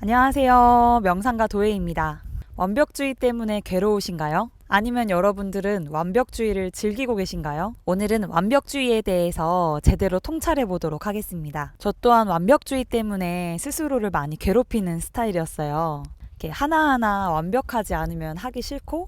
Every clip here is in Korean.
안녕하세요. 명상가 도혜입니다. 완벽주의 때문에 괴로우신가요? 아니면 여러분들은 완벽주의를 즐기고 계신가요? 오늘은 완벽주의에 대해서 제대로 통찰해 보도록 하겠습니다. 저 또한 완벽주의 때문에 스스로를 많이 괴롭히는 스타일이었어요. 이렇게 하나하나 완벽하지 않으면 하기 싫고,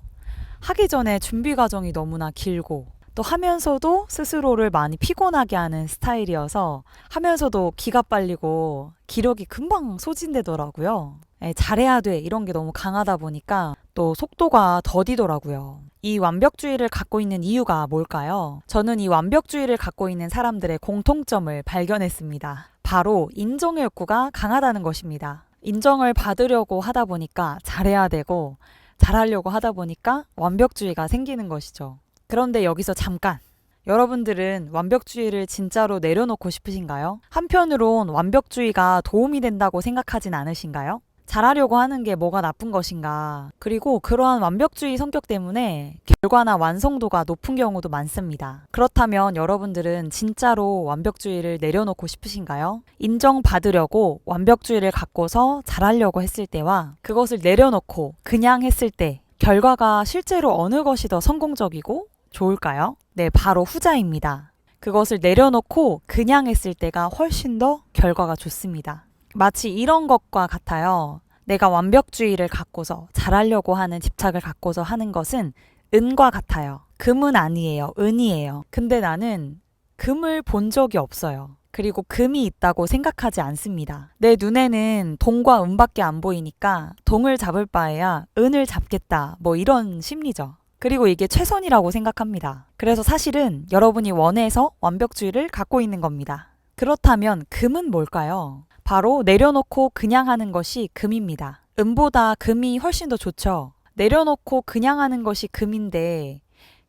하기 전에 준비 과정이 너무나 길고, 또 하면서도 스스로를 많이 피곤하게 하는 스타일이어서 하면서도 기가 빨리고 기력이 금방 소진되더라고요. 잘해야 돼 이런 게 너무 강하다 보니까 또 속도가 더디더라고요. 이 완벽주의를 갖고 있는 이유가 뭘까요? 저는 이 완벽주의를 갖고 있는 사람들의 공통점을 발견했습니다. 바로 인정의 욕구가 강하다는 것입니다. 인정을 받으려고 하다 보니까 잘해야 되고 잘하려고 하다 보니까 완벽주의가 생기는 것이죠. 그런데 여기서 잠깐, 여러분들은 완벽주의를 진짜로 내려놓고 싶으신가요? 한편으론 완벽주의가 도움이 된다고 생각하진 않으신가요? 잘하려고 하는 게 뭐가 나쁜 것인가? 그리고 그러한 완벽주의 성격 때문에 결과나 완성도가 높은 경우도 많습니다. 그렇다면 여러분들은 진짜로 완벽주의를 내려놓고 싶으신가요? 인정받으려고 완벽주의를 갖고서 잘하려고 했을 때와 그것을 내려놓고 그냥 했을 때 결과가 실제로 어느 것이 더 성공적이고 좋을까요? 네, 바로 후자입니다. 그것을 내려놓고 그냥 했을 때가 훨씬 더 결과가 좋습니다. 마치 이런 것과 같아요. 내가 완벽주의를 갖고서 잘하려고 하는 집착을 갖고서 하는 것은 은과 같아요. 금은 아니에요. 은이에요. 근데 나는 금을 본 적이 없어요. 그리고 금이 있다고 생각하지 않습니다. 내 눈에는 동과 은밖에 안 보이니까 동을 잡을 바에야 은을 잡겠다. 뭐 이런 심리죠. 그리고 이게 최선이라고 생각합니다. 그래서 사실은 여러분이 원해서 완벽주의를 갖고 있는 겁니다. 그렇다면 금은 뭘까요? 바로 내려놓고 그냥 하는 것이 금입니다. 은보다 금이 훨씬 더 좋죠. 내려놓고 그냥 하는 것이 금인데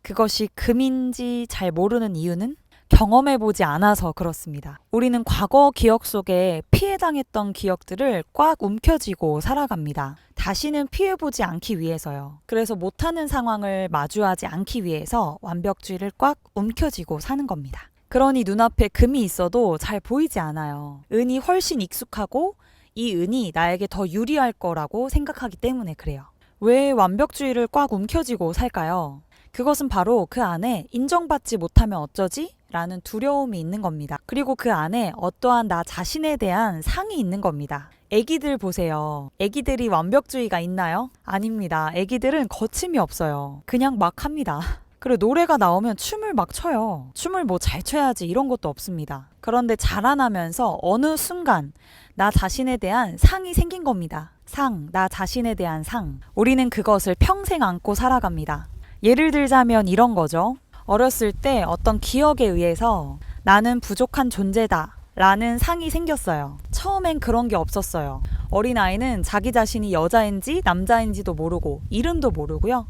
그것이 금인지 잘 모르는 이유는 경험해보지 않아서 그렇습니다. 우리는 과거 기억 속에 피해당했던 기억들을 꽉 움켜쥐고 살아갑니다. 다시는 피해보지 않기 위해서요. 그래서 못하는 상황을 마주하지 않기 위해서 완벽주의를 꽉 움켜쥐고 사는 겁니다. 그러니 눈앞에 금이 있어도 잘 보이지 않아요. 은이 훨씬 익숙하고 이 은이 나에게 더 유리할 거라고 생각하기 때문에 그래요. 왜 완벽주의를 꽉 움켜쥐고 살까요? 그것은 바로 그 안에 인정받지 못하면 어쩌지? 라는 두려움이 있는 겁니다. 그리고 그 안에 어떠한 나 자신에 대한 상이 있는 겁니다. 애기들 보세요. 애기들이 완벽주의가 있나요? 아닙니다. 애기들은 거침이 없어요. 그냥 막 합니다. 그리고 노래가 나오면 춤을 막 춰요. 춤을 뭐 잘 춰야지 이런 것도 없습니다. 그런데 자라나면서 어느 순간 나 자신에 대한 상이 생긴 겁니다. 상, 나 자신에 대한 상. 우리는 그것을 평생 안고 살아갑니다. 예를 들자면 이런 거죠. 어렸을 때 어떤 기억에 의해서 나는 부족한 존재다 라는 상이 생겼어요. 처음엔 그런 게 없었어요. 어린아이는 자기 자신이 여자인지 남자인지도 모르고 이름도 모르고요.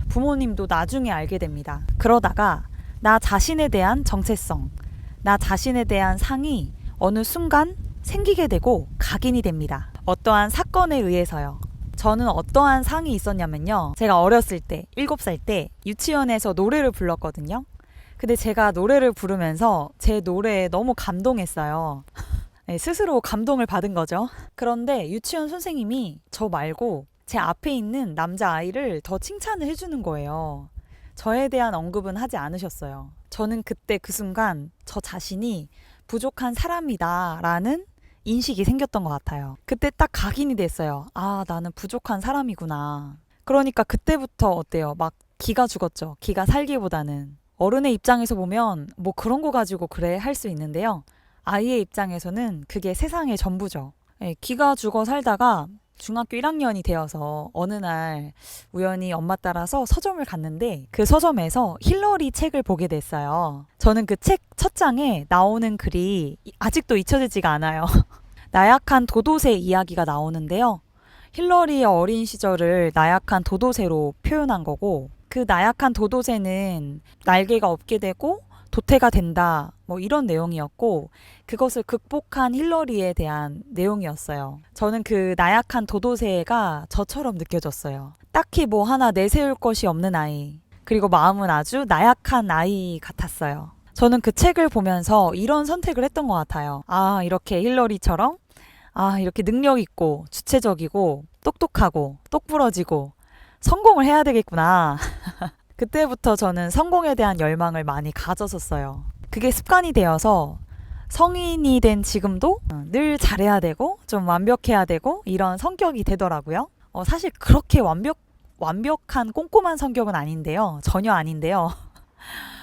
부모님도 나중에 알게 됩니다. 그러다가 나 자신에 대한 정체성, 나 자신에 대한 상이 어느 순간 생기게 되고 각인이 됩니다. 어떠한 사건에 의해서요. 저는 어떠한 상이 있었냐면요. 제가 어렸을 때 7살 때 유치원에서 노래를 불렀거든요. 근데 제가 노래를 부르면서 제 노래에 너무 감동했어요. 네, 스스로 감동을 받은 거죠. 그런데 유치원 선생님이 저 말고 제 앞에 있는 남자아이를 더 칭찬을 해주는 거예요. 저에 대한 언급은 하지 않으셨어요. 저는 그때 그 순간 저 자신이 부족한 사람이다 라는 인식이 생겼던 것 같아요. 그때 딱 각인이 됐어요. 아, 나는 부족한 사람이구나. 그러니까 그때부터 어때요? 막 기가 죽었죠. 기가 살기보다는. 어른의 입장에서 보면 뭐 그런 거 가지고 그래 할 수 있는데요. 아이의 입장에서는 그게 세상의 전부죠. 네, 기가 죽어 살다가 중학교 1학년이 되어서 어느 날 우연히 엄마 따라서 서점을 갔는데 그 서점에서 힐러리 책을 보게 됐어요. 저는 그 책 첫 장에 나오는 글이 아직도 잊혀지지가 않아요. 나약한 도도새 이야기가 나오는데요. 힐러리의 어린 시절을 나약한 도도새로 표현한 거고 그 나약한 도도새는 날개가 없게 되고 도태가 된다 뭐 이런 내용이었고 그것을 극복한 힐러리에 대한 내용이었어요. 저는 그 나약한 도도새가 저처럼 느껴졌어요. 딱히 뭐 하나 내세울 것이 없는 아이 그리고 마음은 아주 나약한 아이 같았어요. 저는 그 책을 보면서 이런 선택을 했던 것 같아요. 아, 이렇게 힐러리처럼 이렇게 능력 있고, 주체적이고, 똑똑하고, 똑부러지고, 성공을 해야 되겠구나. 그때부터 저는 성공에 대한 열망을 많이 가졌었어요. 그게 습관이 되어서 성인이 된 지금도 늘 잘해야 되고, 좀 완벽해야 되고, 이런 성격이 되더라고요. 사실 그렇게 완벽한 꼼꼼한 성격은 아닌데요. 전혀 아닌데요.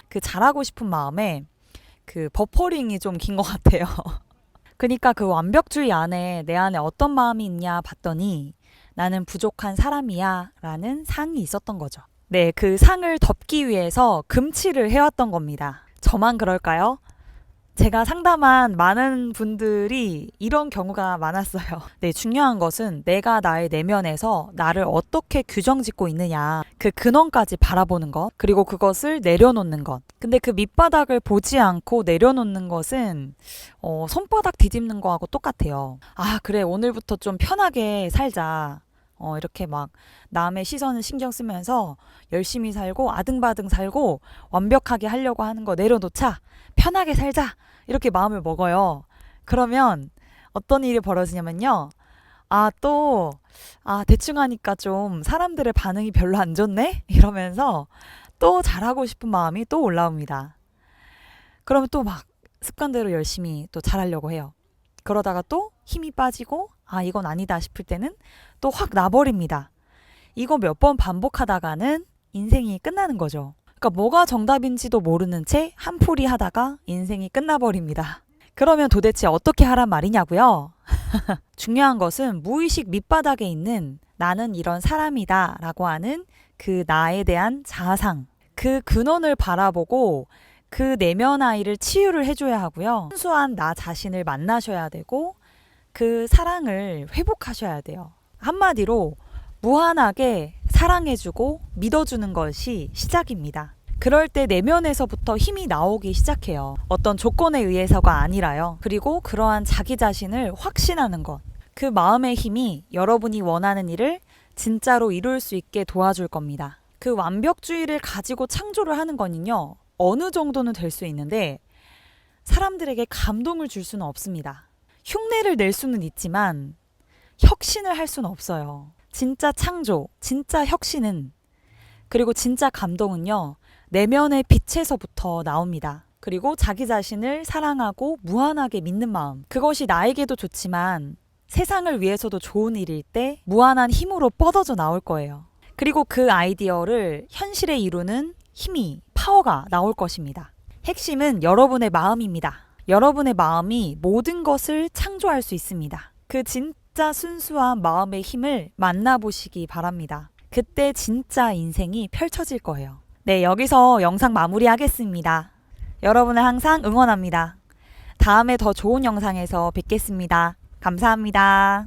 그 잘하고 싶은 마음에 그 버퍼링이 좀 긴 것 같아요. 그러니까 그 완벽주의 안에 내 안에 어떤 마음이 있냐 봤더니 나는 부족한 사람이야 라는 상이 있었던 거죠. 네, 그 상을 덮기 위해서 금치를 해왔던 겁니다. 저만 그럴까요? 제가 상담한 많은 분들이 이런 경우가 많았어요. 네, 중요한 것은 내가 나의 내면에서 나를 어떻게 규정 짓고 있느냐. 그 근원까지 바라보는 것, 그리고 그것을 내려놓는 것. 근데 그 밑바닥을 보지 않고 내려놓는 것은 손바닥 뒤집는 거하고 똑같아요. 그래, 오늘부터 좀 편하게 살자. 이렇게 막 남의 시선을 신경 쓰면서 열심히 살고 아등바등 살고 완벽하게 하려고 하는 거 내려놓자. 편하게 살자. 이렇게 마음을 먹어요. 그러면 어떤 일이 벌어지냐면요. 대충 하니까 좀 사람들의 반응이 별로 안 좋네? 이러면서 또 잘하고 싶은 마음이 또 올라옵니다. 그러면 또 막 습관대로 열심히 또 잘하려고 해요. 그러다가 또 힘이 빠지고 이건 아니다 싶을 때는 또 확 놔버립니다. 이거 몇 번 반복하다가는 인생이 끝나는 거죠. 그러니까 뭐가 정답인지도 모르는 채 한풀이 하다가 인생이 끝나버립니다. 그러면 도대체 어떻게 하란 말이냐고요? 중요한 것은 무의식 밑바닥에 있는 나는 이런 사람이다 라고 하는 그 나에 대한 자아상, 그 근원을 바라보고 그 내면 아이를 치유를 해줘야 하고요. 순수한 나 자신을 만나셔야 되고 그 사랑을 회복하셔야 돼요. 한마디로 무한하게 사랑해주고 믿어주는 것이 시작입니다. 그럴 때 내면에서부터 힘이 나오기 시작해요. 어떤 조건에 의해서가 아니라요. 그리고 그러한 자기 자신을 확신하는 것. 그 마음의 힘이 여러분이 원하는 일을 진짜로 이룰 수 있게 도와줄 겁니다. 그 완벽주의를 가지고 창조를 하는 거는요. 어느 정도는 될 수 있는데 사람들에게 감동을 줄 수는 없습니다. 흉내를 낼 수는 있지만 혁신을 할 수는 없어요. 진짜 창조, 진짜 혁신은 그리고 진짜 감동은요. 내면의 빛에서부터 나옵니다. 그리고 자기 자신을 사랑하고 무한하게 믿는 마음. 그것이 나에게도 좋지만 세상을 위해서도 좋은 일일 때 무한한 힘으로 뻗어져 나올 거예요. 그리고 그 아이디어를 현실에 이루는 힘이, 파워가 나올 것입니다. 핵심은 여러분의 마음입니다. 여러분의 마음이 모든 것을 창조할 수 있습니다. 그 진짜 순수한 마음의 힘을 만나보시기 바랍니다. 그때 진짜 인생이 펼쳐질 거예요. 네, 여기서 영상 마무리하겠습니다. 여러분을 항상 응원합니다. 다음에 더 좋은 영상에서 뵙겠습니다. 감사합니다.